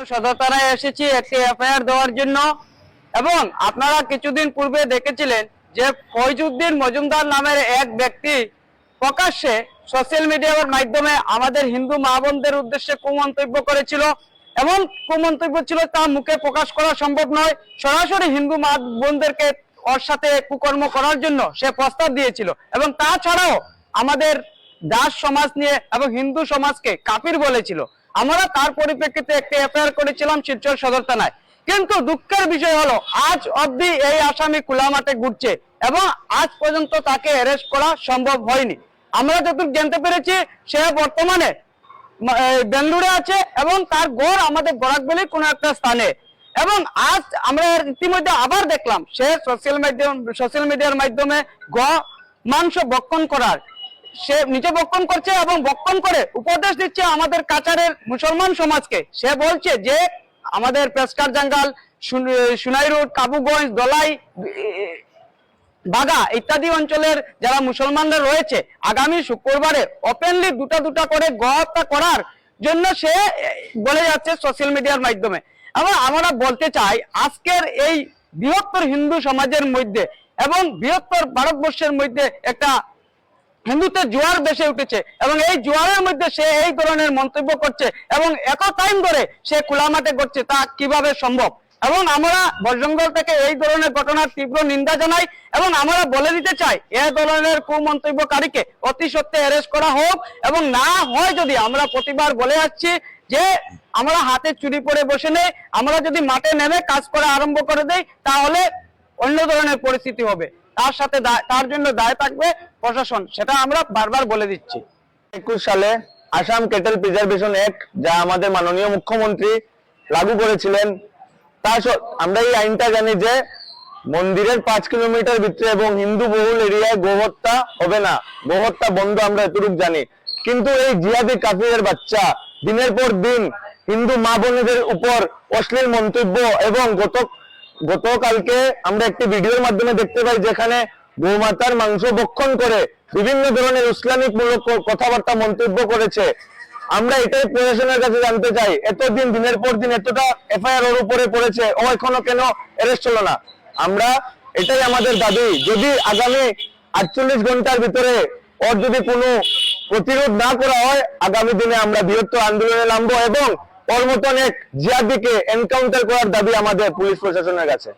সদর থানায় এসেছি একটি এফআইআর দেওয়ার জন্য। এবং আপনারা কিছুদিন পূর্বে দেখেছিলেন যে ফয়জুদ্দিন মজুমদার নামের এক ব্যক্তি প্রকাশ্যে সোশ্যাল মিডিয়ার মাধ্যমে আমাদের হিন্দু মা বোনদের উদ্দেশ্যে কুমন্তব্য করেছিল। এমন কুমন্তব্য ছিল তা মুখে প্রকাশ করা সম্ভব নয়। সরাসরি হিন্দু মা বোনদেরকে ওর সাথে কুকর্ম করার জন্য সে প্রস্তাব দিয়েছিল এবং তাছাড়াও আমাদের দাস সমাজ নিয়ে এবং হিন্দু সমাজকে কাফির বলেছিল। আমরা তার পরিপ্রেক্ষিতে একটি এফআইআর করেছিলাম শিলচর সদর থানায়। কিন্তু দুঃখের বিষয় হলো আজ অবধি এই আসামি খোলা মাঠে ঘুরছে এবং আজ পর্যন্ত তাকে অ্যারেস্ট করা সম্ভব হয়নি। আমরা যতটুকু জানতে পেরেছি সে বর্তমানে বেঙ্গালুরু আছে এবং তার গড় আমাদের বরাকবেলির কোনো একটা স্থানে। এবং আজ আমরা ইতিমধ্যে আবার দেখলাম সে সোশ্যাল মিডিয়ার মাধ্যমে মাংস ভক্ষণ করার সে নিজে ভক্ষণ করছে এবং ভক্ষণ করে উপদেশ দিচ্ছে আমাদের কাছাড়ের মুসলমান সমাজকে। সে বলছে যে আমাদের পেস্কার জাঙ্গাল, সুনাই রোড, কাবুগঞ্জ, দলাই, বাগা ইত্যাদি অঞ্চলের যারা মুসলমানরা রয়েছে আগামী শুক্রবারে ওপেনলি দুটা করে হত্যা করার জন্য সে বলে যাচ্ছে সোশ্যাল মিডিয়ার মাধ্যমে। এবং আমরা বলতে চাই আজকের এই বৃহত্তর হিন্দু সমাজের মধ্যে এবং বৃহত্তর ভারতবর্ষের মধ্যে একটা হিন্দুত্বের জোয়ার ভেসে উঠেছে এবং এই জোয়ারের মধ্যে সে এই ধরনের মন্তব্য করছে এবং এত টাইম ধরে সে খোলা মাঠে করছে তা কিভাবে সম্ভব। এবং আমরা বজরঙ্গল থেকে এই ধরনের ঘটনার তীব্র নিন্দা জানাই এবং আমরা বলে দিতে চাই এই ধরনের কুমন্তব্যকারীকে অতি সত্ত্বে অ্যারেস্ট করা হোক এবং না হয় যদি আমরা প্রতিবার বলে যাচ্ছি যে আমরা হাতে চুরি পরে বসে নেই, আমরা যদি মাঠে নেমে কাজ করা আরম্ভ করে দেই তাহলে অন্য ধরনের পরিস্থিতি হবে। তার সাথে তার জন্য দায় থাকবে প্রশাসন, সেটা আমরা বারবার বলে দিচ্ছি। 21 সালে আসাম ক্যাটেল প্রিজার্ভেশন অ্যাক্ট যা আমাদের মাননীয় মুখ্যমন্ত্রী লাগু করেছিলেন, আমরা এই আইনটা জানি যে মন্দিরের 5 কিলোমিটার ভিতরে এবং হিন্দু বহুল এরিয়ায় গোহত্যা হবে না, গোহত্যা বন্ধ, আমরা এতটুকু জানি। কিন্তু এই জিহাদি কাফিরের বাচ্চা দিনের পর দিন হিন্দু মা বোনেদের উপর অশ্লীল মন্তব্য এবং গতকালকে আমরা একটি ভিডিওর মাধ্যমে দেখতে পাই যেখানে গোমাতার মাংস ভক্ষণ করে বিভিন্ন ধরনের ইসলামিক মূলক কথাবার্তা মন্তব্য করেছে। আমরা এটাই প্রশাসনের কাছে জানতে চাই, এতদিন দিনের পর দিন এতটা এফআইআর ওর উপরে পড়েছে, ও এখনো কেন অ্যারেস্ট হলো না? আমরা এটাই আমাদের দাবি, যদি আগামী 48 ঘন্টার ভিতরে ওর যদি কোনো প্রতিরোধ না করা হয় আগামী দিনে আমরা বৃহত্তর আন্দোলনে নামবো এবং ওর মতন এক জিহাদিকে এনকাউন্টার করার দাবি আমাদের পুলিশ প্রশাসনের কাছে।